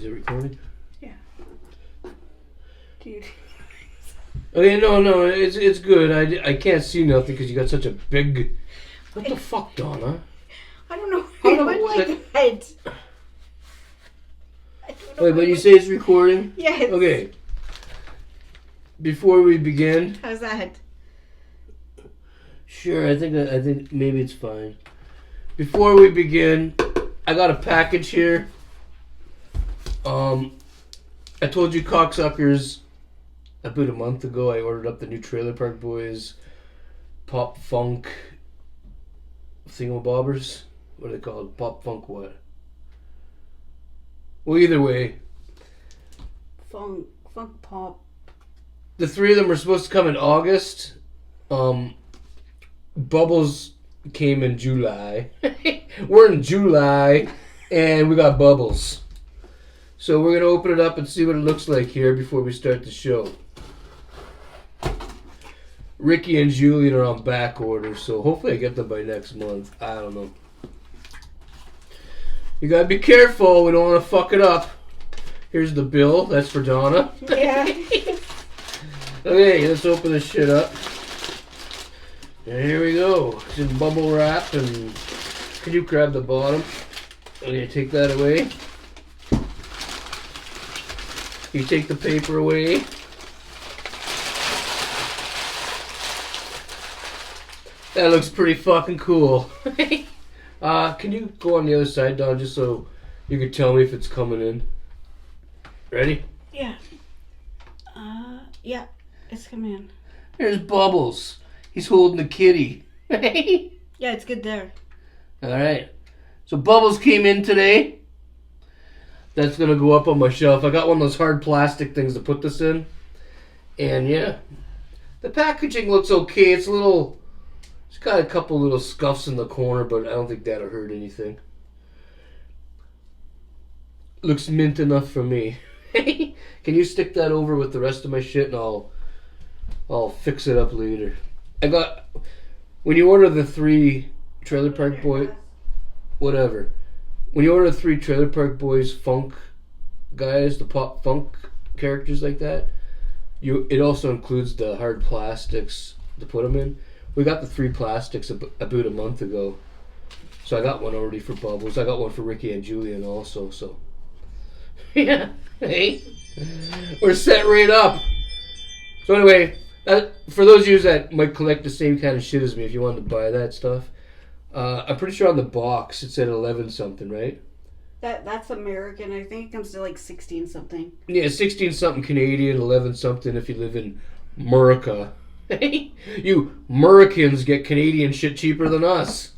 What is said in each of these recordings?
Is it recording? Yeah. Dude. Okay, no, it's good. I can't see nothing because you got such a big... What the fuck, Donna? I don't know. How do I I- like that. I don't know. Wait, but you say it's recording? Yes. Okay. Before we begin... How's that? Sure, I think maybe it's fine. Before we begin, I got a package here. I told you cocksuckers about a month ago I ordered up the new Trailer Park Boys Pop Funk thingamabobbers. What are they called? Pop Funk what? Well, either way. Funk pop. The three of them were supposed to come in August. Bubbles came in July. We're in July, and we got Bubbles. So we're going to open it up and see what it looks like here before we start the show. Ricky and Julian are on back order, so hopefully I get them by next month. I don't know. You got to be careful. We don't want to fuck it up. Here's the bill. That's for Donna. Yeah. Okay, let's open this shit up. And here we go. It's in bubble wrap, and can you grab the bottom? Okay, take that away. You take the paper away. That looks pretty fucking cool. Can you go on the other side, Don, just so you can tell me if it's coming in? Ready? Yeah. Yeah. It's coming in. There's Bubbles. He's holding the kitty. Yeah, it's good there. Alright. So Bubbles came in today. That's going to go up on my shelf. I got one of those hard plastic things to put this in. And yeah. The packaging looks okay. It's a little... It's got a couple little scuffs in the corner, but I don't think that'll hurt anything. Looks mint enough for me. Can you stick that over with the rest of my shit and I'll fix it up later. I got... When you order the 3 Trailer Park Boy... Whatever. When you order 3 Trailer Park Boys funk guys, the pop funk characters like that, it also includes the hard plastics to put them in. We got the 3 plastics about a month ago. So I got one already for Bubbles. I got one for Ricky and Julian also, so... Yeah. Hey. We're set right up. So anyway, for those of you that might collect the same kind of shit as me, if you wanted to buy that stuff, I'm pretty sure on the box it said 11 something, right? That's American. I think it comes to like 16 something. Yeah, 16 something Canadian, 11 something if you live in Murica. You Murricans get Canadian shit cheaper than us.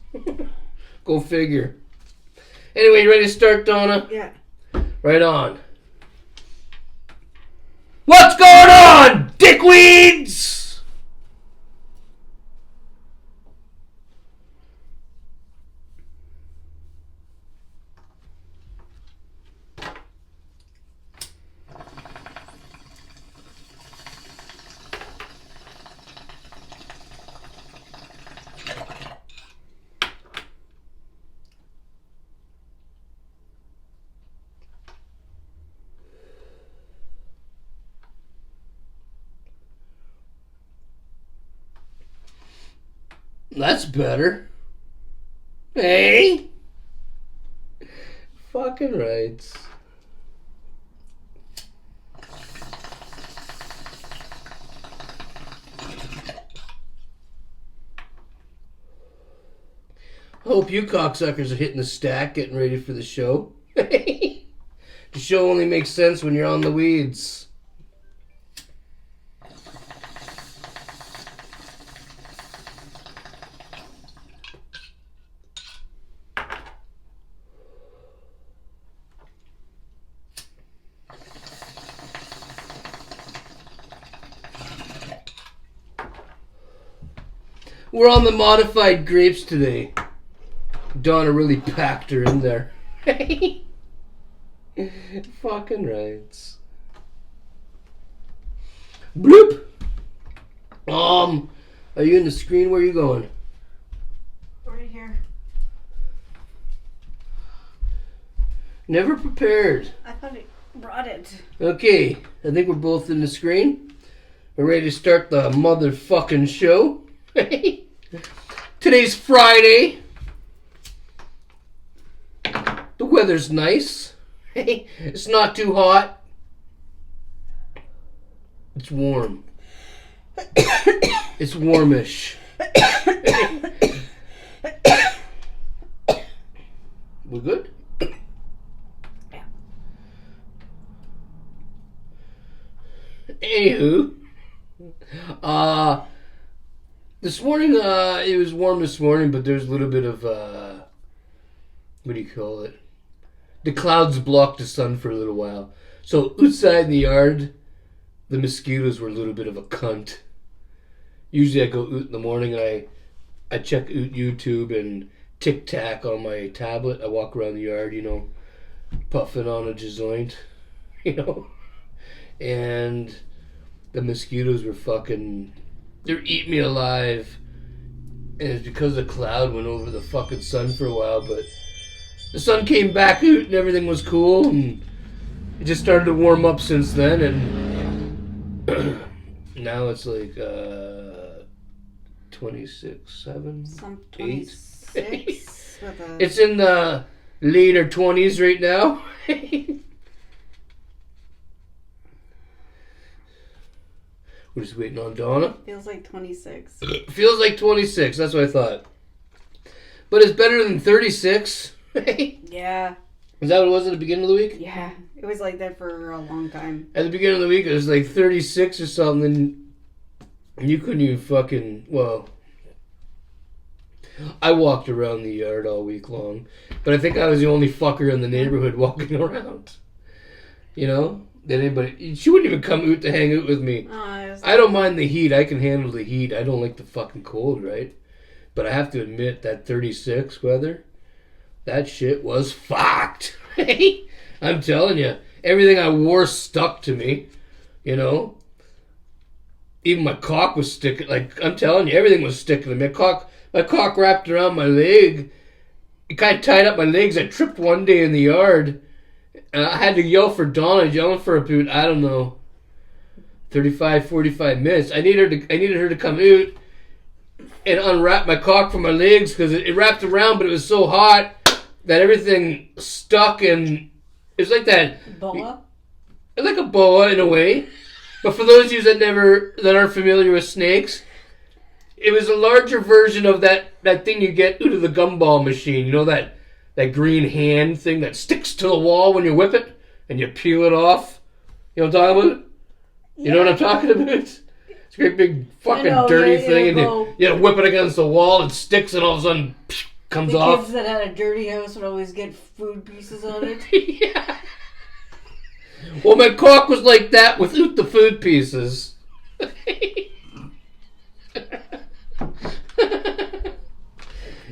Go figure. Anyway, you ready to start, Donna? Yeah. Right on. What's going on, dickweeds? That's better. Hey? Fucking rights. Hope you cocksuckers are hitting the stack, getting ready for the show. The show only makes sense when you're on the weeds. We're on the modified grapes today. Donna really packed her in there. Fucking rights. Bloop! Are you in the screen? Where are you going? Right here. Never prepared. I thought it... Brought it. Okay, I think we're both in the screen. We're ready to start the motherfucking show. Today's Friday. The weather's nice. It's not too hot. It's warm. It's warmish. We good? Yeah. Anywho, this morning, it was warm this morning, but there's a little bit of, what do you call it? The clouds blocked the sun for a little while. So outside in the yard, the mosquitoes were a little bit of a cunt. Usually I go out in the morning and I check out YouTube and tic-tac on my tablet. I walk around the yard, puffing on a joint, And the mosquitoes were they're eating me alive. And it's because the cloud went over the fucking sun for a while, but the sun came back out and everything was cool, and it just started to warm up since then, and now it's like 26, 7, Some 8. 26 with a... It's in the later 20s right now. We're just waiting on Donna. Feels like 26. Feels like 26, that's what I thought. But it's better than 36. Yeah. Is that what it was at the beginning of the week? Yeah. It was like that for a long time. At the beginning of the week, it was like 36 or something. And you couldn't even I walked around the yard all week long. But I think I was the only fucker in the neighborhood walking around. She wouldn't even come out to hang out with me. I don't mind the heat. I can handle the heat. I don't like the fucking cold, right? But I have to admit, that 36 weather, that shit was fucked. I'm telling you. Everything I wore stuck to me. Even my cock was sticking. Like, I'm telling you, everything was sticking to me. My cock wrapped around my leg. It kind of tied up my legs. I tripped one day in the yard. I had to yell for Donna, yelling for about, I don't know, 35, 45 minutes. I needed her to come out and unwrap my cock from my legs, because it wrapped around, but it was so hot that everything stuck, and it was like that. Boa? Like a boa in a way. But for those of you that aren't familiar with snakes, it was a larger version of that thing you get out of the gumball machine. That green hand thing that sticks to the wall when you whip it and you peel it off. You know what I'm talking about? You know what I'm talking about? It's a great big fucking dirty thing, and you whip it against the wall, and sticks, and all of a sudden comes off. The kids that had a dirty house would always get food pieces on it. Yeah. Well, my cock was like that without the food pieces.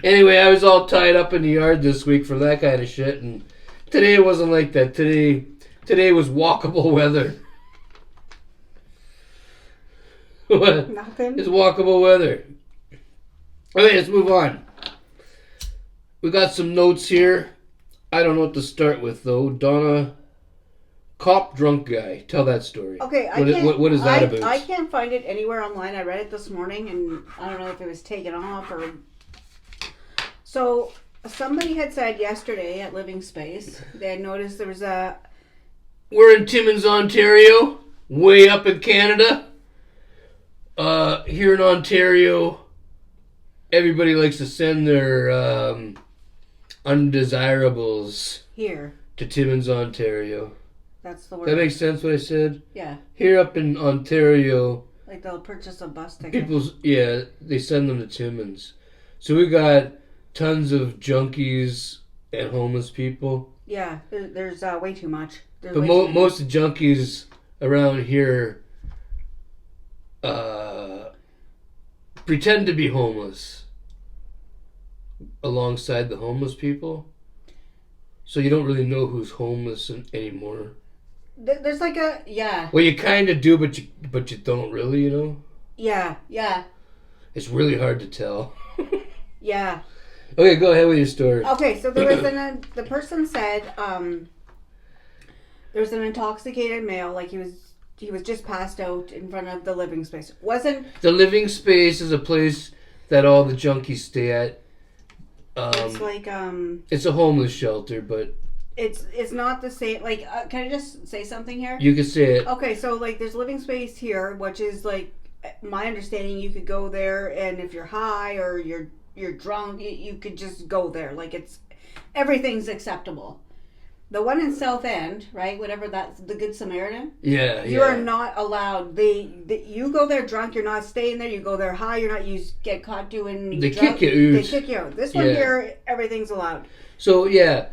Anyway, I was all tied up in the yard this week for that kind of shit, and today it wasn't like that. Today was walkable weather. What? Nothing. It's walkable weather. Okay, let's move on. We got some notes here. I don't know what to start with, though. Donna, cop drunk guy. Tell that story. Okay, what is that about? I can't find it anywhere online. I read it this morning, and I don't know if it was taken off or... So, somebody had said yesterday at Living Space, they had noticed there was a... We're in Timmins, Ontario, way up in Canada. Here in Ontario, everybody likes to send their undesirables Here. to Timmins, Ontario. That's the word. That makes sense what I said? Yeah. Here up in Ontario, Like they'll purchase a bus ticket. they send them to Timmins. So we got tons of junkies and homeless people. Yeah, there's way too much. But most of the junkies around here pretend to be homeless alongside the homeless people. So you don't really know who's homeless anymore. There's like a... Yeah. Well, you kind of do, but you don't really, Yeah. It's really hard to tell. Yeah. Okay, go ahead with your story. Okay, so there was the person said There was an intoxicated male, like he was just passed out in front of the living space. Wasn't The living space is a place that all the junkies stay at. it's like It's a homeless shelter, but it's not the same. Like, can I just say something here? you could say it. Okay, so like there's living space here, which is like my understanding. You could go there, and if you're high or you're drunk, you could just go there. Like everything's acceptable. The one in South End, right? Whatever that's the Good Samaritan. Yeah, You are not allowed. You go there drunk. You're not staying there. You go there high. You're not. You get caught doing. They drunk, kick you out. They kick you out. This one here, everything's allowed. So yeah,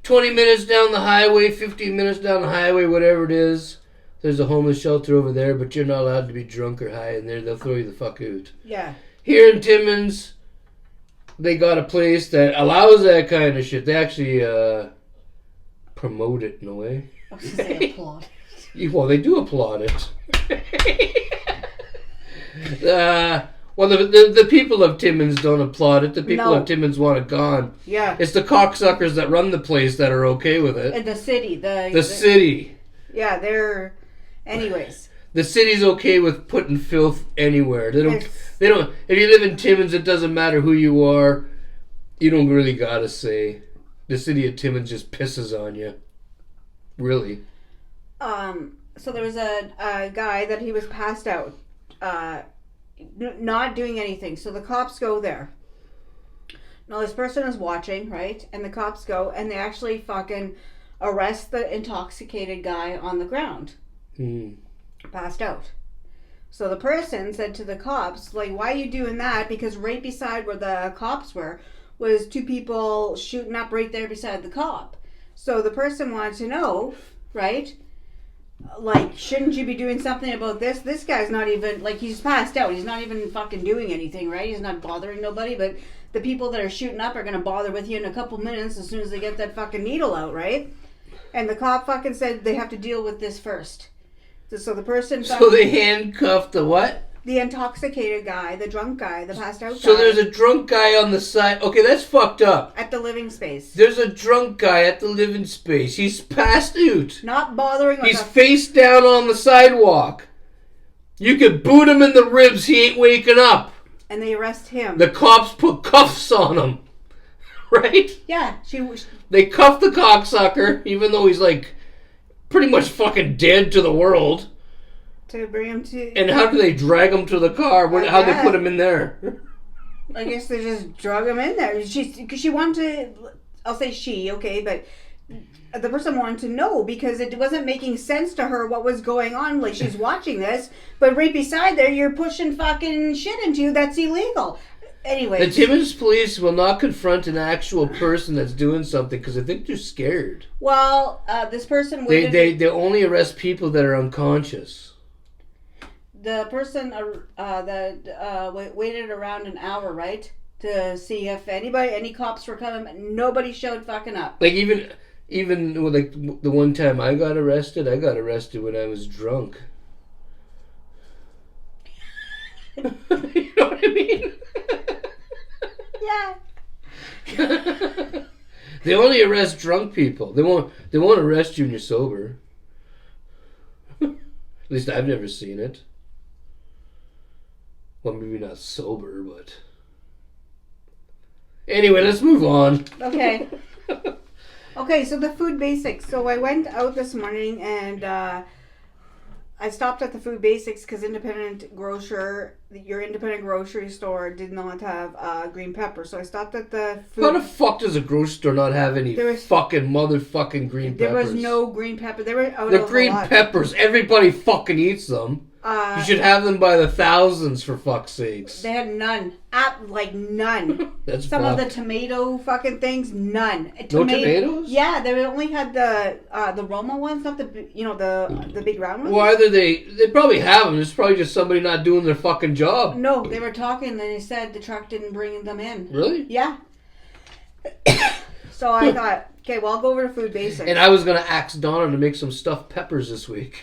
20 minutes down the highway, 15 minutes down the highway, whatever it is. There's a homeless shelter over there, but you're not allowed to be drunk or high in there. They'll throw you the fuck out. Yeah. Here in Timmins, they got a place that allows that kind of shit. They actually promote it in a way. I was gonna say applaud. Well, they do applaud it. Well, the people of Timmins don't applaud it. The people of Timmins want it gone. Yeah. It's the cocksuckers that run the place that are okay with it. And the city. The city. Yeah, they're... Anyways. The city's okay with putting filth anywhere. They don't... If you live in Timmins, it doesn't matter who you are. You don't really gotta say. The city of Timmins just pisses on you. Really. So there was a guy that he was passed out. Not doing anything. So the cops go there. Now this person is watching, right? And the cops go and they actually fucking arrest the intoxicated guy on the ground. Passed out. So the person said to the cops, like, why are you doing that? Because right beside where the cops were was two people shooting up right there beside the cop. So the person wanted to know, right? Like, shouldn't you be doing something about this? This guy's not even, like, he's passed out. He's not even fucking doing anything, right? He's not bothering nobody, but the people that are shooting up are going to bother with you in a couple minutes as soon as they get that fucking needle out, right? And the cop fucking said they have to deal with this first. So the person... So they handcuffed the what? The intoxicated guy, the drunk guy, the passed out guy. So there's a drunk guy on the side. Okay, that's fucked up. At the living space. There's a drunk guy at the living space. He's passed out. Not bothering with He's face down on the sidewalk. You could boot him in the ribs. He ain't waking up. And they arrest him. The cops put cuffs on him. Right? Yeah. They cuff the cocksucker, even though he's like pretty much fucking dead to the world. To bring him to... And how do they drag him to the car? How'd they put him in there? I guess they just drug him in there. Because she wanted to... I'll say she, okay, but the person wanted to know because it wasn't making sense to her what was going on. Like, she's watching this, but right beside there, you're pushing fucking shit into you. That's illegal. Anyway. The Timmins police will not confront an actual person that's doing something because I think they're scared. Well, this person... They only arrest people that are unconscious. The person waited around an hour, right, to see if any cops were coming. Nobody showed fucking up. Like even like the one time I got arrested when I was drunk. You know what I mean? Yeah. They only arrest drunk people. They won't arrest you when you're sober. At least I've never seen it. Well, maybe not sober, but... Anyway, let's move on. Okay. Okay, so the food basics. So I went out this morning and I stopped at the food basics because your independent grocery store did not have green pepper. So I stopped at the food... How the fuck does a grocery store not have any fucking motherfucking green peppers? There was no green pepper. They were out They're of green peppers. Everybody fucking eats them. You should have them by the thousands, for fuck's sakes. They had none. None. That's Some fucked. of the tomato fucking things, none. No tomatoes? Yeah, they only had the Roma ones, not the big round ones. Well, either they probably have them. It's probably just somebody not doing their fucking job. No, they were talking and they said the truck didn't bring them in. Really? Yeah. So I thought, okay, well, I'll go over to Food Basics. And I was going to ask Donna to make some stuffed peppers this week.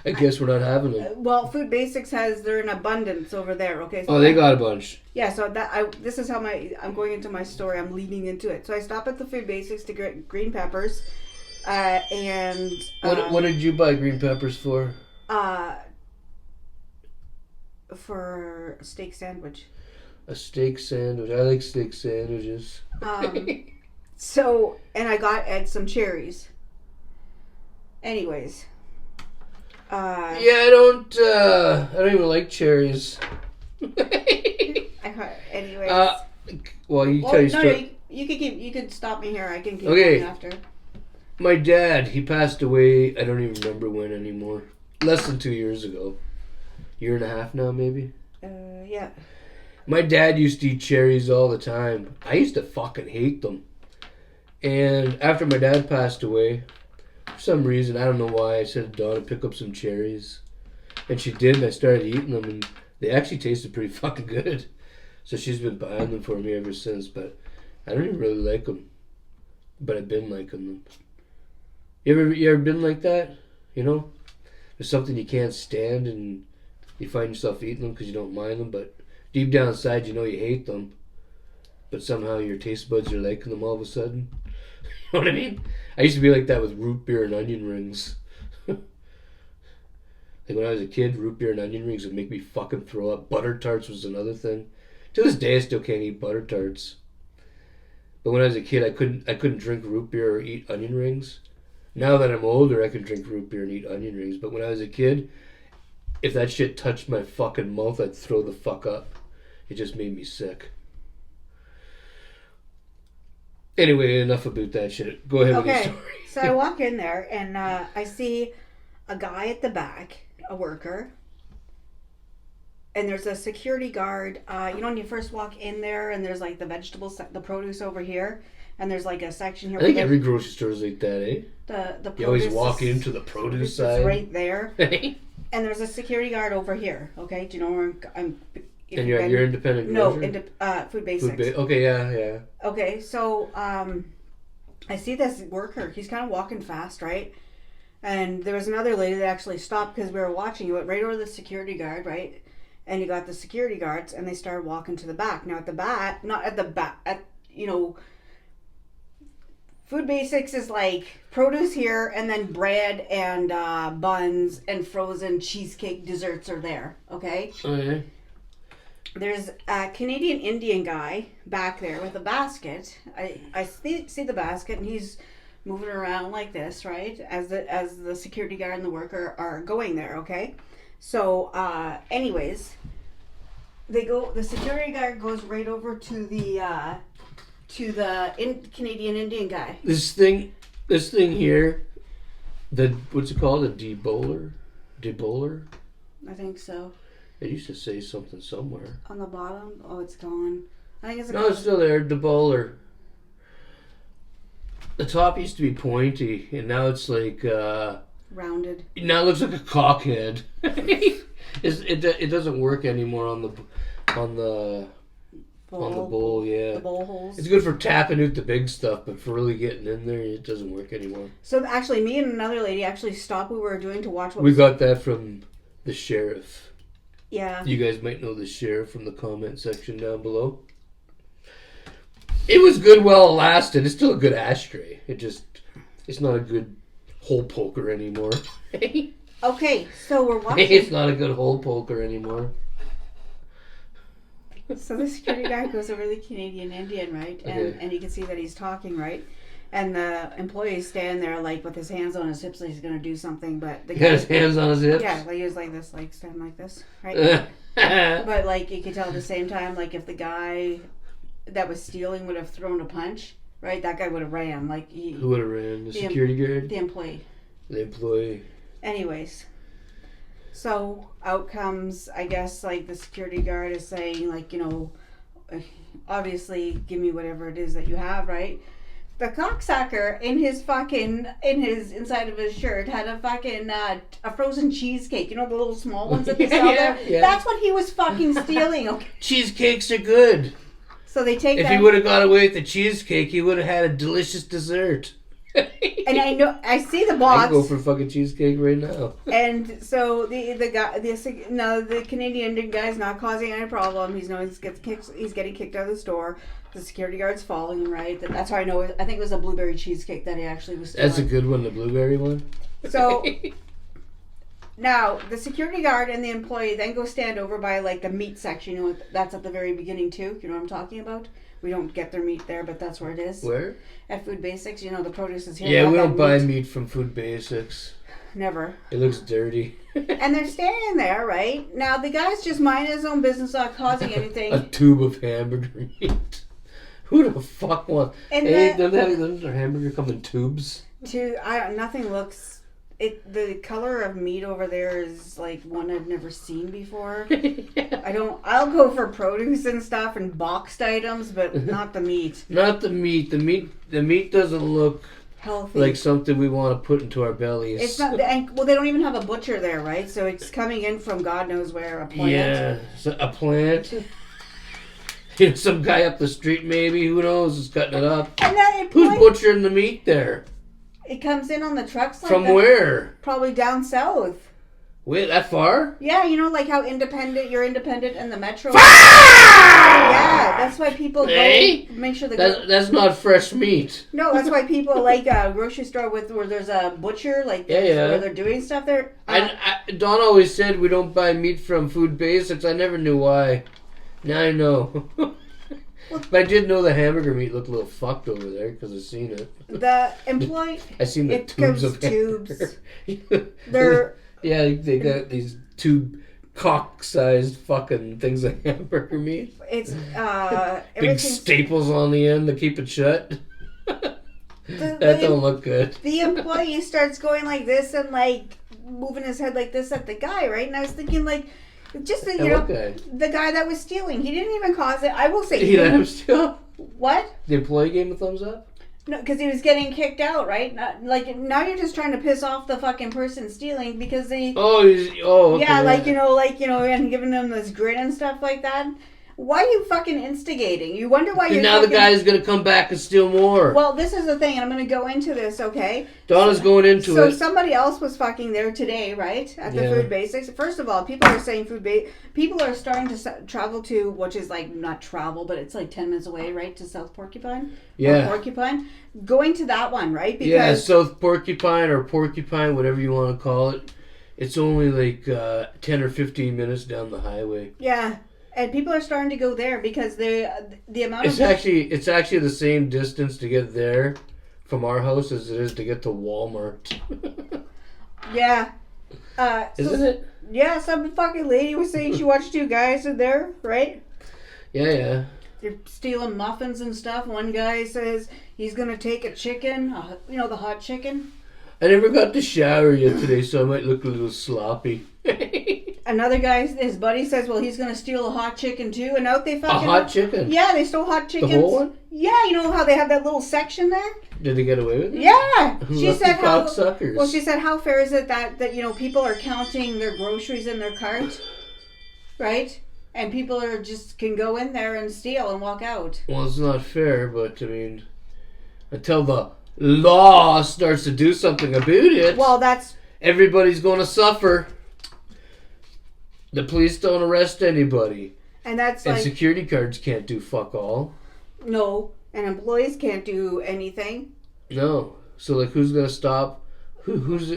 I guess we're not having them. Well, Food Basics they're in abundance over there. Okay. So they got a bunch. Yeah. So this is how I'm going into my story. I'm leading into it. So I stop at the Food Basics to get green peppers. And What did you buy green peppers for? For a steak sandwich. A steak sandwich. I like steak sandwiches. So, and I got Ed some cherries. Anyways. Yeah, I don't even like cherries. Anyways. Well, you tell you no, story. You could stop me here. I can keep Okay. going after. My dad, he passed away. I don't even remember when anymore. Less than 2 years ago. Year and a half now, maybe. Yeah. My dad used to eat cherries all the time. I used to fucking hate them. And after my dad passed away, for some reason, I don't know why, I said to Donna, pick up some cherries. And she did, and I started eating them, and they actually tasted pretty fucking good. So she's been buying them for me ever since, but I don't even really like them. But I've been liking them. You ever been like that? You know? There's something you can't stand, and you find yourself eating them because you don't mind them, but deep down inside you know you hate them. But somehow your taste buds are liking them all of a sudden. You know what I mean? I used to be like that with root beer and onion rings. Like when I was a kid, root beer and onion rings would make me fucking throw up. Butter tarts was another thing. To this day, I still can't eat butter tarts. But when I was a kid, I couldn't drink root beer or eat onion rings. Now that I'm older, I can drink root beer and eat onion rings. But when I was a kid, if that shit touched my fucking mouth, I'd throw the fuck up. It just made me sick. Anyway, enough about that shit. Go ahead with your story. So I walk in there and I see a guy at the back, a worker, and there's a security guard. You know when you first walk in there and there's like the vegetables, the produce over here, and there's like a section here. I think every grocery store is like that, eh? The you always walk into the produce side. It's right there. And there's a security guard over here. Okay, do you know where I'm? And you're independent grocer? No, Food Basics. Okay, yeah. Okay, so I see this worker. He's kind of walking fast, right? And there was another lady that actually stopped because we were watching. He went right over the security guard, right? And you got the security guards, and they started walking to the back. Now at the back, not at the back, Food Basics is like produce here, and then bread and buns and frozen cheesecake desserts are there. Okay. Okay. There's a Canadian Indian guy back there with a basket. I see the basket, and he's moving around like this, right? As the security guard and the worker are going there, okay? So, anyways, the security guard goes right over to the Canadian Indian guy. This thing here, what's it called? A debowler? Debowler? I think so. It used to say something somewhere. On the bottom? Oh, it's gone. I think it's it's still there. Debowler. The top used to be pointy, and now it's like rounded. Now it looks like a cockhead. It doesn't work anymore on the bowl. Yeah, the bowl holes. It's good for tapping out the big stuff, but for really getting in there, it doesn't work anymore. So actually, me and another lady actually stopped what we were doing to watch. We got that from the sheriff. Yeah. You guys might know the sheriff from the comment section down below. It was good while it lasted. It's still a good ashtray. It's not a good hole poker anymore. Okay, so we're watching. It's not a good hole poker anymore. So the security guy goes over to the Canadian Indian, right? And you can see that he's talking, right? And the employee's standing there, like, with his hands on his hips, like he's going to do something, but the guy... He got his hands on his hips? Yeah, like, he was like this, like, standing like this, right? But, like, you could tell at the same time, like, if the guy that was stealing would have thrown a punch, right, that guy would have ran, like... Who would have ran? The security guard? The employee. The employee. Anyways, so out comes, I guess, like, the security guard is saying, like, obviously, give me whatever it is that you have, right? The cocksucker inside of his shirt had a fucking a frozen cheesecake. You know the little small ones that they sell there? Yeah. That's what he was fucking stealing. Okay. Cheesecakes are good. So they take If he would have got away with the cheesecake, he would have had a delicious dessert. And I see the I box. can go for fucking cheesecake right now. And so the guy, the Canadian guy's not causing any problem. He's getting kicked out of the store. The security guard's following him, right? That's how I know. I think it was a blueberry cheesecake that he actually was stealing. That's a good one, the blueberry one. So now the security guard and the employee then go stand over by like the meat section. You know, that's at the very beginning too. You know what I'm talking about? We don't get their meat there, but that's where it is. Where? At Food Basics. You know, the produce is here. Yeah, we don't buy meat from Food Basics. Never. It looks dirty. And they're standing there, right? Now, the guy's just minding his own business, not causing anything. A tube of hamburger meat. Who the fuck wants... Hey, doesn't their hamburger come in tubes? Nothing looks... The color of meat over there is like one I've never seen before. I'll go for produce and stuff and boxed items, but not the meat. Not the meat. The meat doesn't look healthy, like something we want to put into our bellies. It's not. Well, they don't even have a butcher there, right? So it's coming in from God knows where, a plant. Yeah, so a plant. You know, some guy up the street, maybe. Who knows? Is cutting it up. And who's butchering the meat there? It comes in on the trucks like from that. Where? Probably down south. Wait, that far? Yeah, you know, like how you're independent in the metro. Yeah, that's why people go make sure that's not fresh meat. No, that's why people like a grocery store where there's a butcher, like where they're doing stuff there. Don always said we don't buy meat from Food Basics. I never knew why. Now I know. But I did know the hamburger meat looked a little fucked over there because I seen it. The employee... I seen the tubes of tubes. They're... Yeah, they got these two cock-sized fucking things of hamburger meat. It's, big staples on the end to keep it shut. That don't look good. The employee starts going like this and like moving his head like this at the guy, right? And I was thinking like... Just the, the guy that was stealing. He didn't even cause it. I will say... He let him steal? What? The employee gave him a thumbs up? No, because he was getting kicked out, right? Now you're just trying to piss off the fucking person stealing because they... okay. Yeah, and giving them this grin and stuff like that. Why are you fucking instigating? You wonder why you're... Now the guy's going to come back and steal more. Well, this is the thing, and I'm going to go into this, okay? Donna's going into it. So somebody else was fucking there today, right? At the Food Basics. First of all, people are saying people are starting to travel to, which is like, not travel, but it's like 10 minutes away, right? To South Porcupine? Yeah. Or Porcupine. Going to that one, right? Because South Porcupine or Porcupine, whatever you want to call it. It's only like 10 or 15 minutes down the highway. Yeah. And people are starting to go there because the amount of... It's actually the same distance to get there from our house as it is to get to Walmart. Yeah. Isn't it? Yeah, some fucking lady was saying she watched two guys in there, right? Yeah. They're stealing muffins and stuff. One guy says he's going to take a chicken, the hot chicken. I never got to shower yet today, so I might look a little sloppy. Another guy, his buddy says, well, he's going to steal a hot chicken too. And out they fucking... A hot chicken? Yeah, they stole hot chickens. The whole one? Yeah, you know how they have that little section there? Did they get away with it? Yeah. She said how fair is it that people are counting their groceries in their cart, right? And people can go in there and steal and walk out. Well, it's not fair, but I mean, until the law starts to do something about it, well, everybody's going to suffer. The police don't arrest anybody. And security guards can't do fuck all. No, and employees can't do anything. No. So who's going to stop? Who's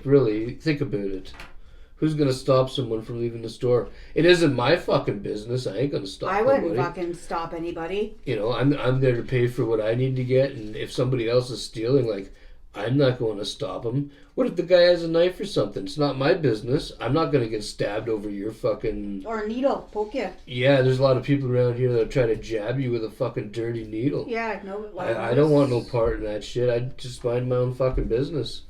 really think about it. Who's going to stop someone from leaving the store? It isn't my fucking business. I ain't going to stop I wouldn't fucking stop anybody. I'm there to pay for what I need to get, and if somebody else is stealing, I'm not going to stop him. What if the guy has a knife or something? It's not my business. I'm not going to get stabbed over your fucking... Or a needle. Poke you. Yeah, there's a lot of people around here that are trying to jab you with a fucking dirty needle. Yeah, no. I don't want no part in that shit. I just mind my own fucking business.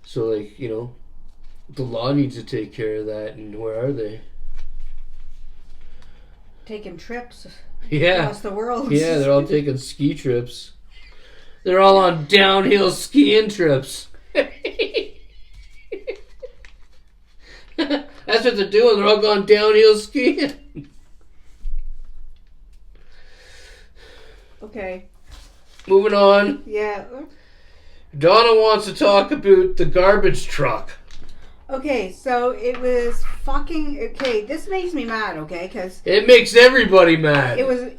So, the law needs to take care of that, and where are they? Taking trips. Yeah. Across the world. Yeah, they're all taking ski trips. They're all on downhill skiing trips. That's what they're doing. They're all going downhill skiing. Okay. moving on. Yeah. Donna wants to talk about the garbage truck. Okay, so it was fucking... Okay, this makes me mad, okay? Because... It makes everybody mad. It was...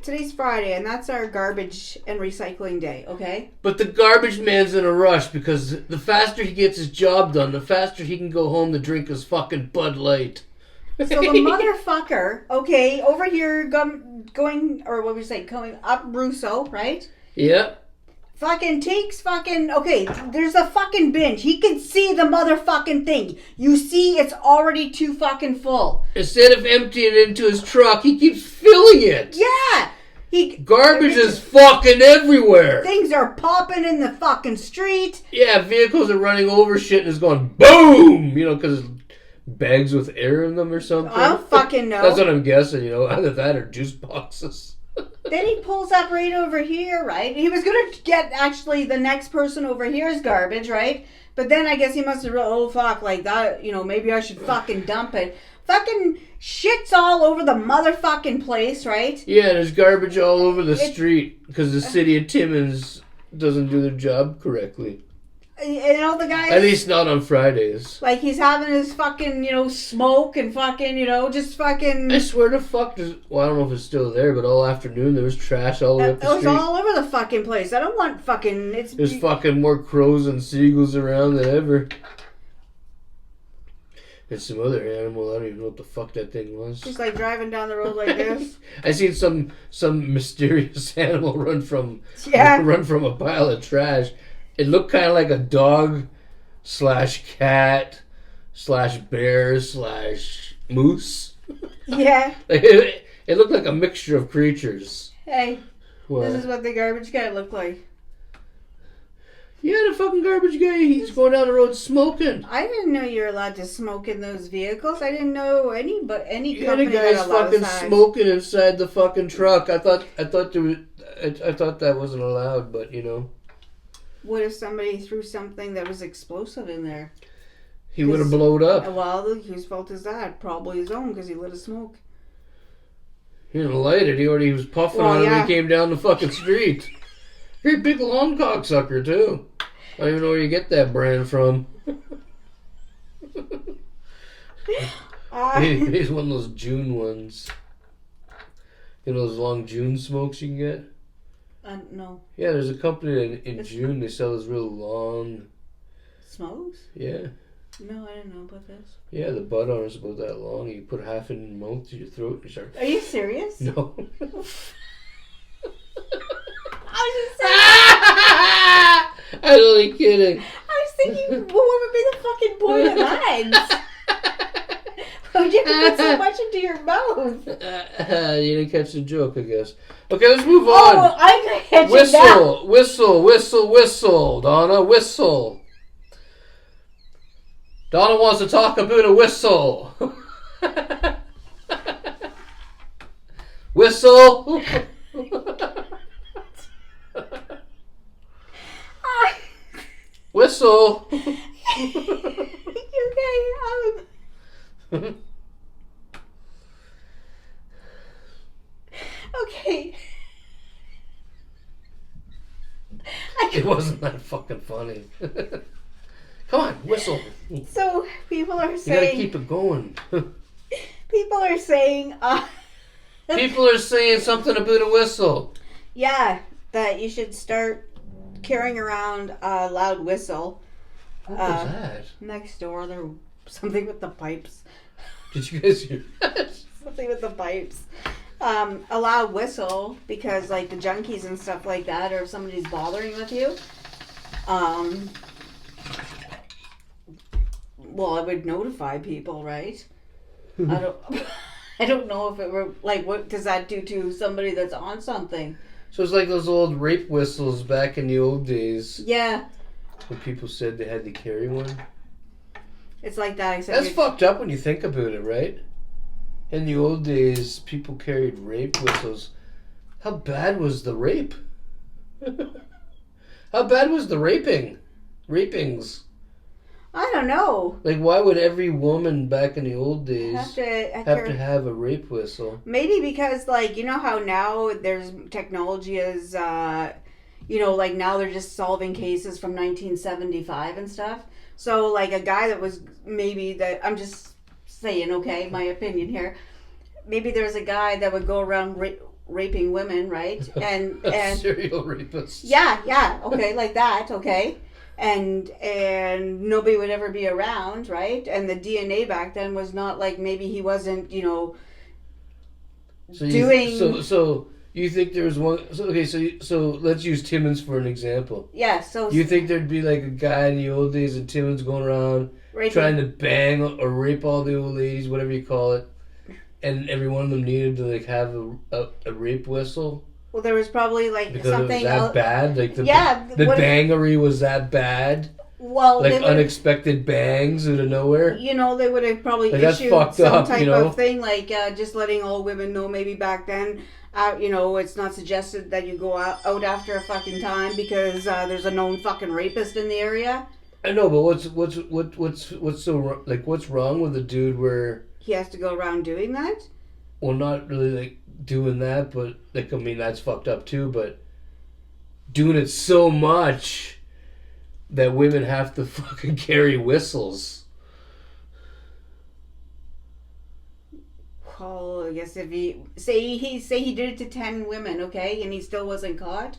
Today's Friday, and that's our garbage and recycling day, okay? But the garbage man's in a rush because the faster he gets his job done, the faster he can go home to drink his fucking Bud Light. So the motherfucker, okay, over here going... Or what would you say? Going up Russo, right? Yep. Fucking takes fucking... Okay, there's a fucking binge. He can see the motherfucking thing. You see it's already too fucking full. Instead of emptying it into his truck, he keeps filling it. Yeah! Garbage is fucking everywhere. Things are popping in the fucking street. Yeah, vehicles are running over shit and it's going boom! You know, because bags with air in them or something. I don't fucking know. That's what I'm guessing, you know. Either that or juice boxes. Then he pulls up right over here, right? He was going to get actually the next person over here's garbage, right? But then I guess he must have realized, oh fuck, like that, you know, maybe I should fucking dump it. Fucking shit's all over the motherfucking place, right? Yeah, there's garbage all over the street because the city of Timmins doesn't do their job correctly. And all the guys... At least not on Fridays. Like, he's having his fucking, you know, smoke and fucking, you know, just fucking... I swear to fuck, well, I don't know if it's still there, but all afternoon there was trash all over the street. It was all over the fucking place. I don't want fucking... There's fucking more crows and seagulls around than ever. And some other animal, I don't even know what the fuck that thing was. Just like driving down the road like this. I seen some mysterious animal run from a pile of trash. It looked kind of like a dog / cat / bear / moose. Yeah. It looked like a mixture of creatures. Hey, what? This is what the garbage guy looked like. Yeah, the fucking garbage guy, he's going down the road smoking. I didn't know you're allowed to smoke in those vehicles. I didn't know any company the guy's fucking smoking inside the fucking truck. I thought that wasn't allowed, but you know. What if somebody threw something that was explosive in there? He would have blowed up. Well, whose fault is that? Probably his own, because he lit a smoke. He didn't light it. He was puffing on it when he came down the fucking street. You're a big long cocksucker, too. I don't even know where you get that brand from. He's one of those June ones. You know those long June smokes you can get? No. Yeah, there's a company that in June they sell those real long... Smokes? Yeah. No, I didn't know about this. Yeah, the butt on it's about that long. You put half in your mouth to your throat and you start... Are you serious? No. I was just saying. I'm only kidding. I was thinking, well, what would be the fucking point of that? Why'd you have to put so much into your mouth? You didn't catch the joke, I guess. Okay, let's move on. Oh, I catch whistle, it now. Whistle, whistle, whistle. Donna, whistle. Donna wants to talk about a whistle. Whistle. Whistle. Okay. Okay. It wasn't that fucking funny. Come on, whistle. So people are saying. You gotta keep it going. People are saying. People are saying something about a whistle. Yeah, that you should start carrying around a loud whistle. What was that? Next door, there was something with the pipes. Did you guys hear that? Something with the pipes. A loud whistle, because like the junkies and stuff like that, or if somebody's bothering with you, well, it would notify people, right? I don't know if it were like, what does that do to somebody that's on something? So it's like those old rape whistles back in the old days. Yeah. When people said they had to carry one. It's like that, except that's fucked up when you think about it, right? In the old days, people carried rape whistles. How bad was the rape? How bad was the rapings? I don't know. Like, why would every woman back in the old days have to have a rape whistle? Maybe because, like, you know how now there's technology is, you know, like now they're just solving cases from 1975 and stuff. So like a guy that was maybe that I'm just saying, okay, my opinion here. Maybe there's a guy that would go around raping women, right? And serial rapist. Yeah, okay, like that, okay. And nobody would ever be around, right? And the DNA back then was not like maybe he wasn't, you know, doing. So you think there was one? So, okay, so let's use Timmins for an example. Yeah. So you think there'd be like a guy in the old days in Timmins going around trying to bang or rape all the old ladies, whatever you call it, and every one of them needed to like have a rape whistle? Well, there was probably like because something it was that bad. Like the the bangery was that bad. Well, like unexpected bangs out of nowhere. You know, they would have probably like issued some type of thing, like just letting all women know. Maybe back then, you know, it's not suggested that you go out after a fucking time because there's a known fucking rapist in the area. I know, but what's so like what's wrong with the dude where he has to go around doing that? Well, not really like doing that, but like I mean that's fucked up too. But doing it so much that women have to fucking carry whistles. Well, I guess if he say he did it to 10 women, okay, and he still wasn't caught,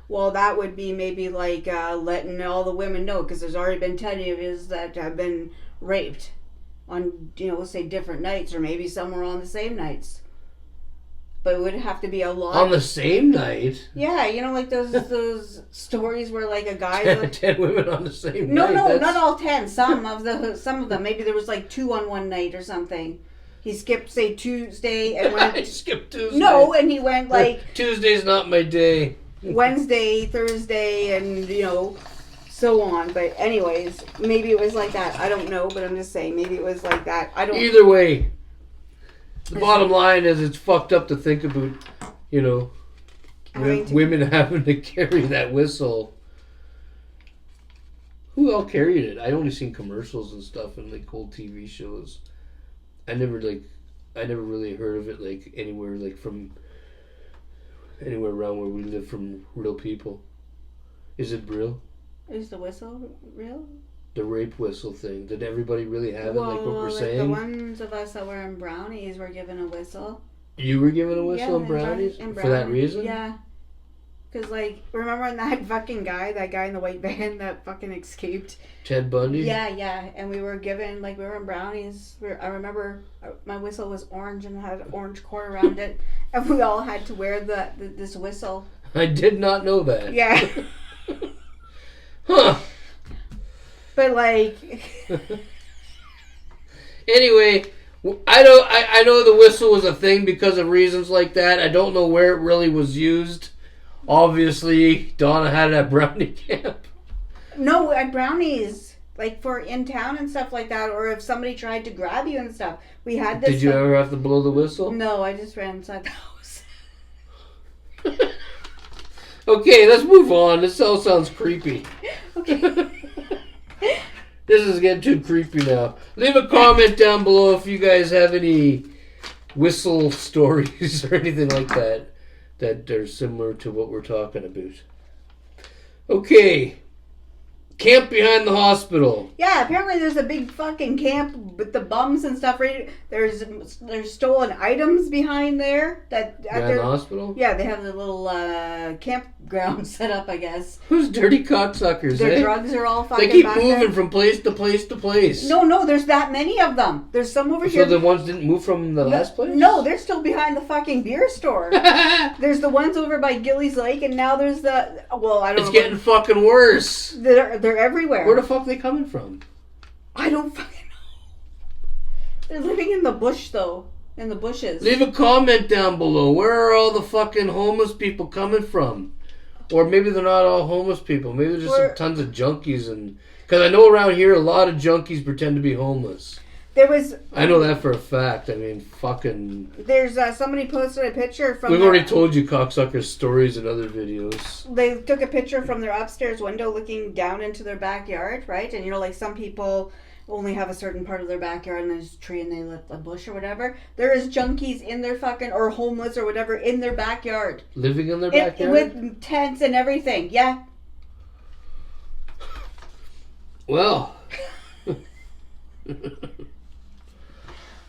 well, that would be maybe like letting all the women know because there's already been 10 of his that have been raped on, you know, say different nights or maybe some were on the same nights. But it would have to be a lot. On the same night? Yeah, you know, like those stories where like a guy... 10 women on the same night? No, that's... not all 10. Some of them. Maybe there was like 2 on one night or something. He skipped, say, Tuesday and went... I skipped Tuesday. No, and he went like... Tuesday's not my day. Wednesday, Thursday, and, you know, so on. But anyways, maybe it was like that. I don't know, but I'm just saying, maybe it was like that. I don't... Either way... The bottom line is it's fucked up to think about, you know, women having to carry that whistle. Who all carried it? I only seen commercials and stuff and like old TV shows. I never really heard of it like anywhere around where we live from real people. Is it real? Is the whistle real? The rape whistle thing. Did everybody really have it like what we're saying? The ones of us that were in Brownies were given a whistle. You were given a whistle in Brownies? For that reason? Yeah. Because, like, remember that fucking guy, that guy in the white van that fucking escaped? Ted Bundy? Yeah. And we were given, like, we were in Brownies. I remember my whistle was orange and had an orange cord around it. And we all had to wear this whistle. I did not know that. Yeah. Huh. But like, anyway, I know the whistle was a thing because of reasons like that. I don't know where it really was used. Obviously, Donna had it at Brownie camp. No, at Brownies, like for in town and stuff like that, or if somebody tried to grab you and stuff. We had this. Did you ever have to blow the whistle? No, I just ran inside the house. Okay, let's move on. This all sounds creepy. Okay. This is getting too creepy now. Leave a comment down below if you guys have any whistle stories or anything like that are similar to what we're talking about. Okay. Camp behind the hospital. Yeah, apparently there's a big fucking camp with the bums and stuff. Right, there's stolen items behind there. Behind the hospital? Yeah, they have the little campground set up, I guess. Who's dirty cocksuckers? Their drugs are all fucking. They keep moving from place to place to place. No, there's that many of them. There's some over here. So the ones didn't move from the last place? No, they're still behind the fucking beer store. There's the ones over by Gillies Lake, and now there's the. Well, I don't know. It's getting fucking worse. They're everywhere. Where the fuck are they coming from? I don't fucking know. They're living in the bush, though. In the bushes. Leave a comment down below. Where are all the fucking homeless people coming from? Or maybe they're not all homeless people. Maybe there's just tons of junkies. Because I know around here a lot of junkies pretend to be homeless. I know that for a fact. I mean, fucking... There's somebody posted a picture from... We've already told you cocksuckers stories in other videos. They took a picture from their upstairs window looking down into their backyard, right? And, you know, like some people only have a certain part of their backyard and there's a tree and they let a bush or whatever. There is junkies in their fucking, or homeless or whatever, in their backyard. Living in their backyard? With tents and everything, yeah. Well, it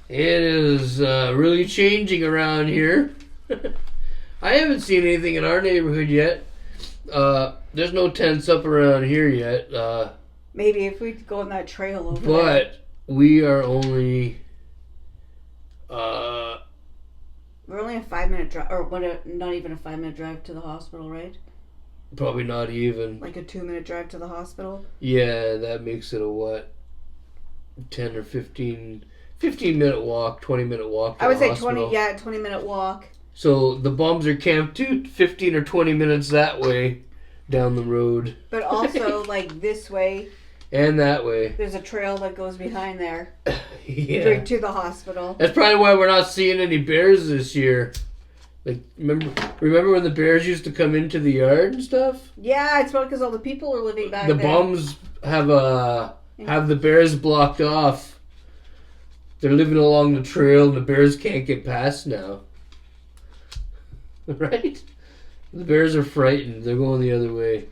is really changing around here. I haven't seen anything in our neighborhood yet. There's no tents up around here yet. Maybe if we go on that trail over there. But we are only... we're only a 5-minute drive, or not even a 5-minute drive to the hospital, right? Probably not even. Like a 2-minute drive to the hospital? Yeah, that makes it a what? 10 or 15-minute walk, 20-minute walk to I would the say hospital. 20-minute walk. So the bums are camped 15 or 20 minutes that way down the road. But also, like, this way. And that way. There's a trail that goes behind there. Yeah. To the hospital. That's probably why we're not seeing any bears this year. Like, remember when the bears used to come into the yard and stuff? Yeah, it's probably because all the people are living back The there. bums have the bears blocked off. They're living along the trail and the bears can't get past now. Right? The bears are frightened. They're going the other way.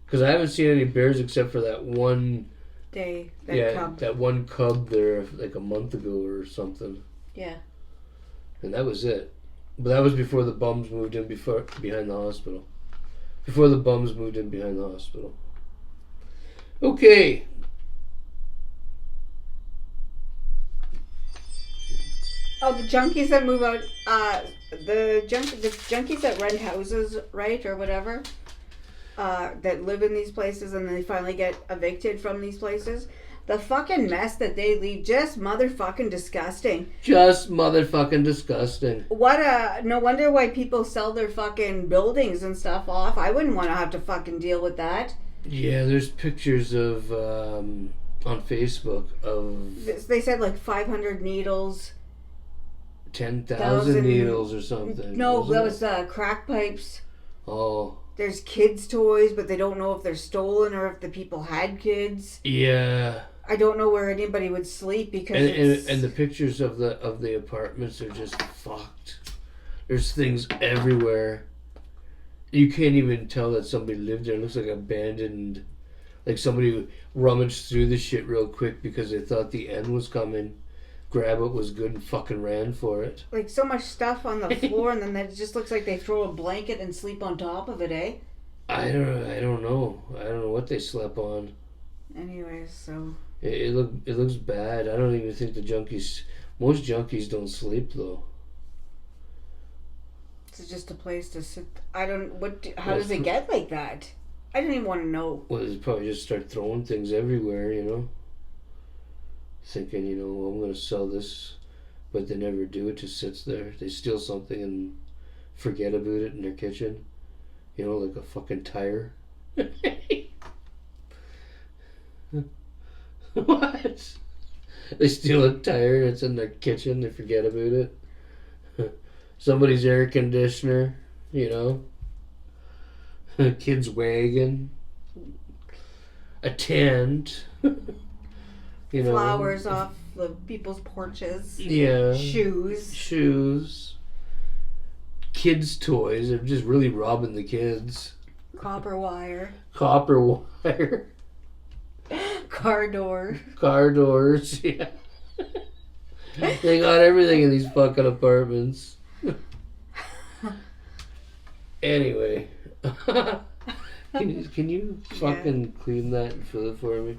Because I haven't seen any bears except for that one... Day. Cub. That one cub there like a month ago or something. Yeah. And that was it. But that was before the bums moved in behind the hospital. Before the bums moved in behind the hospital. Okay. Oh, the junkies that move out, the junkies that rent houses, right, or whatever, that live in these places and they finally get evicted from these places. The fucking mess that they leave, just motherfucking disgusting. Just motherfucking disgusting. No wonder why people sell their fucking buildings and stuff off. I wouldn't want to have to fucking deal with that. Yeah, there's pictures of, on Facebook of... They said like 500 needles. 10,000 needles or something. No, that was crack pipes. Oh. There's kids' toys, but they don't know if they're stolen or if the people had kids. Yeah. I don't know where anybody would sleep because and the pictures of the apartments are just fucked. There's things everywhere. You can't even tell that somebody lived there. It looks like abandoned. Like somebody rummaged through the shit real quick because they thought the end was coming. Grab what was good and fucking ran for it. Like so much stuff on the floor, and then it just looks like they throw a blanket and sleep on top of it, eh? I don't know. I don't know what they slept on. Anyways, so it looks bad. I don't even think most junkies don't sleep though. It's just a place to sit. How does it get like that? I don't even want to know. Well, they probably just start throwing things everywhere, you know. Thinking, well, I'm going to sell this, but they never do. It just sits there. They steal something and forget about it in their kitchen. Like a fucking tire. What? They steal a tire, it's in their kitchen, they forget about it. Somebody's air conditioner, A kid's wagon. A tent. Flowers off the people's porches. Yeah. Shoes. Kids' toys. They're just really robbing the kids. Copper wire. Car doors, yeah. They got everything in these fucking apartments. Anyway. Can you fucking clean that and fill it for me?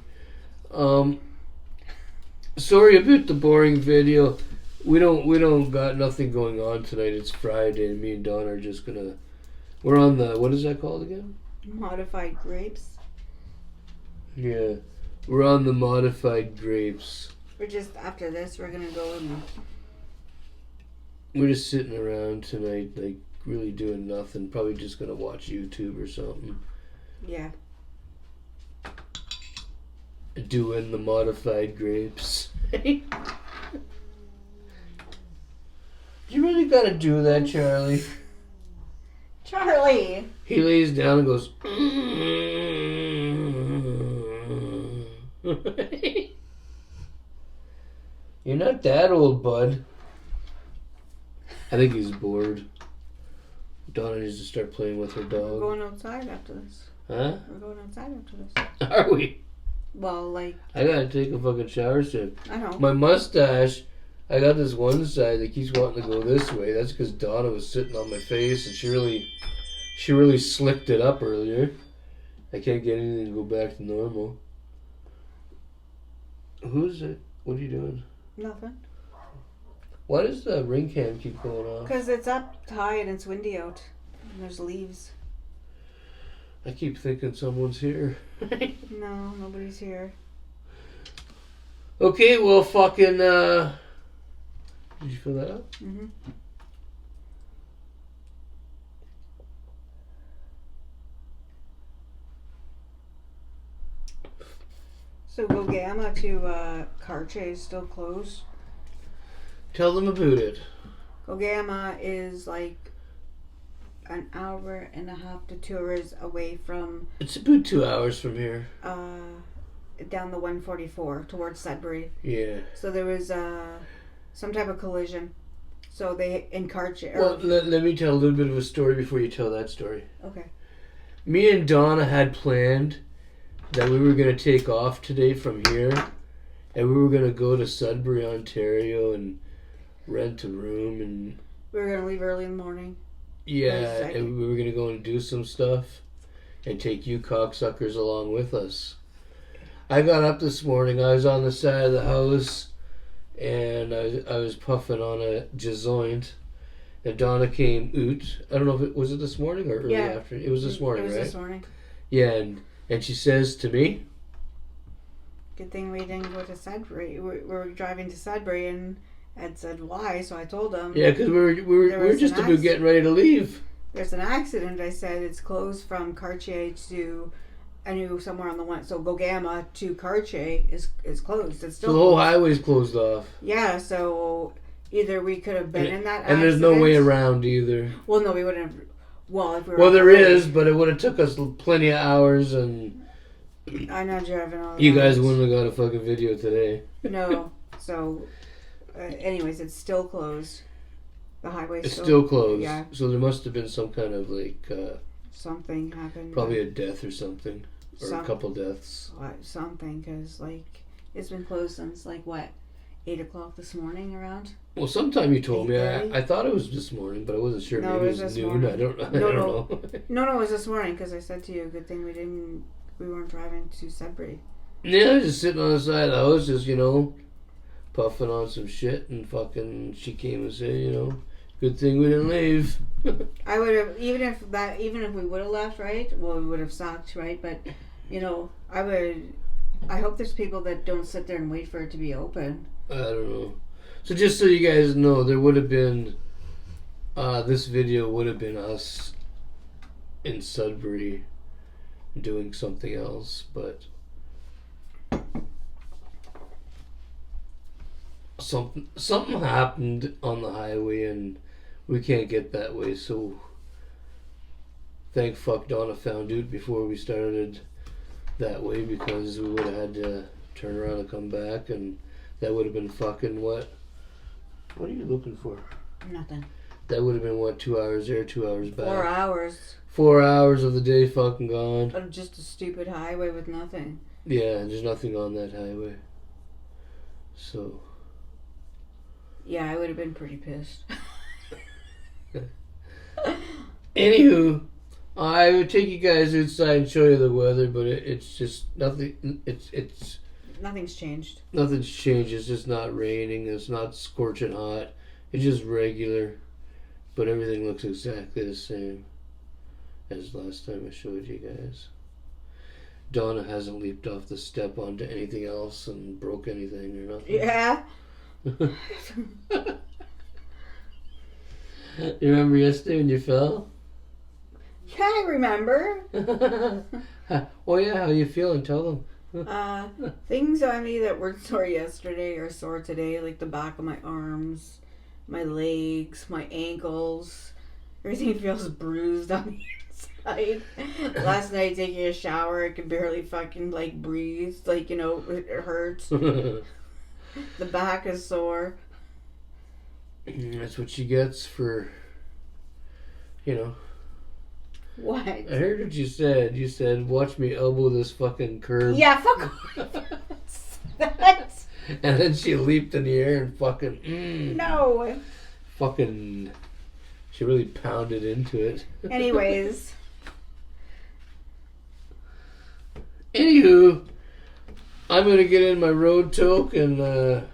Sorry about the boring video. We don't got nothing going on tonight. It's Friday and me and Donna are just gonna... We're on the... What is that called again? Modified grapes. Yeah. We're on the modified grapes. We're just... After this, we're gonna go and... We're just sitting around tonight, like, really doing nothing. Probably just gonna watch YouTube or something. Yeah. Doing the modified grapes. You really gotta do that, Charlie. Charlie! He lays down and goes... You're not that old, bud. I think he's bored. Donna needs to start playing with her We're dog. going outside after this. Huh? We're going outside after this. Are we? Well, like... I gotta take a fucking shower soon. I know. My mustache, I got this one side that keeps wanting to go this way. That's because Donna was sitting on my face and she really slicked it up earlier. I can't get anything to go back to normal. Who's it? What are you doing? Nothing. Why does the ring cam keep going off? Because it's up high and it's windy out. And there's leaves. I keep thinking someone's here. No, nobody's here. Okay, well, fucking, did you fill that up? Mm-hmm. So Gogama to Cartier is still closed. Tell them about it. Gogama is like an hour and a half to 2 hours away from It's about 2 hours from here. down the 144 towards Sudbury. Yeah. So there was some type of collision. So they in Cartier. Well, let me tell a little bit of a story before you tell that story. Okay. Me and Donna had planned that we were going to take off today from here and we were going to go to Sudbury, Ontario and rent a room and... We were going to leave early in the morning. Yeah, and we were going to go and do some stuff and take you cocksuckers along with us. I got up this morning, I was on the side of the house and I was puffing on a joint and Donna came out. I don't know if was it this morning or early after. It was this morning, right? It was this morning. Yeah, and she says to me, good thing we didn't go to Sudbury. We were driving to Sudbury and Ed said why, so I told him. Yeah, because we were just about getting ready to leave. There's an accident. I said it's closed from Cartier to, I knew somewhere on the one. So Gogama to Cartier is closed. It's still so the whole closed. highway's closed off. Yeah, so either we could have been in that accident. And there's no way around either. Well, no, we wouldn't have. Well, if we were. Well, there is, but it would have took us plenty of hours and... I'm not driving all You guys wouldn't have got a fucking video today. No, so... anyways, it's still closed. The highway's It's still closed. Yeah. So there must have been some kind of like... something happened. Probably a death or something. Or a couple deaths. Something, because like, it's been closed since like what? 8 o'clock this morning around? Well, sometime you told me. I thought it was this morning, but I wasn't sure. No, Maybe it was was this noon. morning. I don't know. No, it was this morning because I said to you, good thing we weren't driving to Sudbury. Yeah, just sitting on the side of the house, just, puffing on some shit, and fucking she came and said, good thing we didn't leave. I would have, even if we would have left, right? Well, we would have sucked, right? But, I hope there's people that don't sit there and wait for it to be open. I don't know. So just so you guys know, there would have been, this video would have been us in Sudbury doing something else, but something happened on the highway and we can't get that way, so thank fuck Donna found out before we started that way, because we would have had to turn around and come back, and that would have been fucking what are you looking for? Nothing. That would have been 2 hours there, 2 hours back. 4 hours. 4 hours of the day fucking gone. Of just a stupid highway with nothing. Yeah, there's nothing on that highway. So. Yeah, I would have been pretty pissed. Anywho, I would take you guys outside and show you the weather, but it's just nothing. It's nothing's changed. Nothing's changed. It's just not raining. It's not scorching hot. It's just regular, but everything looks exactly the same as last time I showed you guys. Donna hasn't leaped off the step onto anything else and broke anything or nothing. Yeah. You remember yesterday when you fell? Yeah, I remember. Oh yeah, how you feeling? Tell them. Things on me that were sore yesterday are sore today, like the back of my arms, my legs, my ankles. Everything feels bruised on the inside. Last night taking a shower, I could barely fucking breathe. It hurts. The back is sore. That's what she gets for, What? I heard what you said. You said, watch me elbow this fucking curb. Yeah, fuck off. That's... And then she leaped in the air and fucking... No. Fucking... She really pounded into it. Anyways. Anywho, I'm going to get in my road toke and then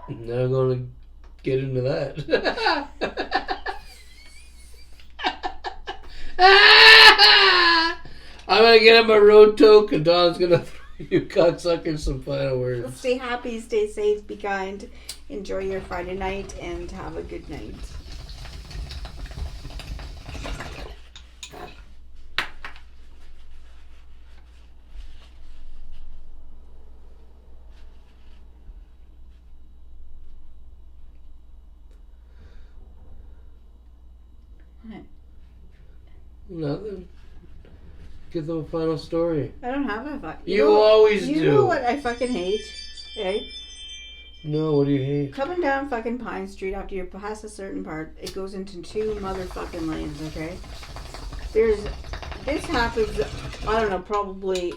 I'm going to get into that. I'm going to get in my road toke and Don's going to throw you cocksuckers some final words. Stay happy, stay safe, be kind, enjoy your Friday night, and have a good night. Nothing. Give them a final story. I don't have a fuck. You always do. You know what I fucking hate? Okay? No, what do you hate? Coming down fucking Pine Street after you pass a certain part, it goes into 2 motherfucking lanes, okay? This happens, I don't know, probably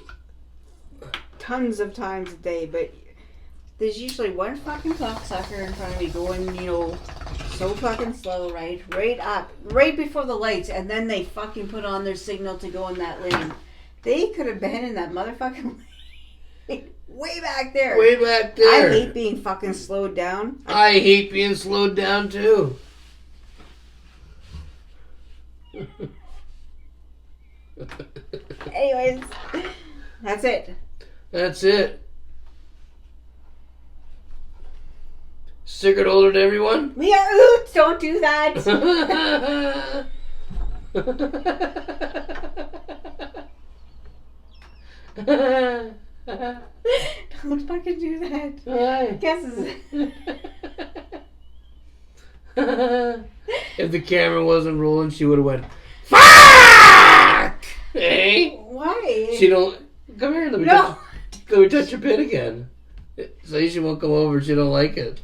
tons of times a day, but there's usually one fucking cocksucker in front of me going, so fucking slow, right before the lights, and then they fucking put on their signal to go in that lane. They could have been in that motherfucking lane way back there. Way back there. I hate being fucking slowed down. I hate being slowed down too. Anyways, that's it. That's it. Cigrit holder to everyone. We are oots. Don't do that. Don't fucking do that. Why? Guesses. If the camera wasn't rolling, she would have went, fuck! Hey? Why? She don't... Come here, let me, No. let me touch your pin again. So she won't come over, she don't like it.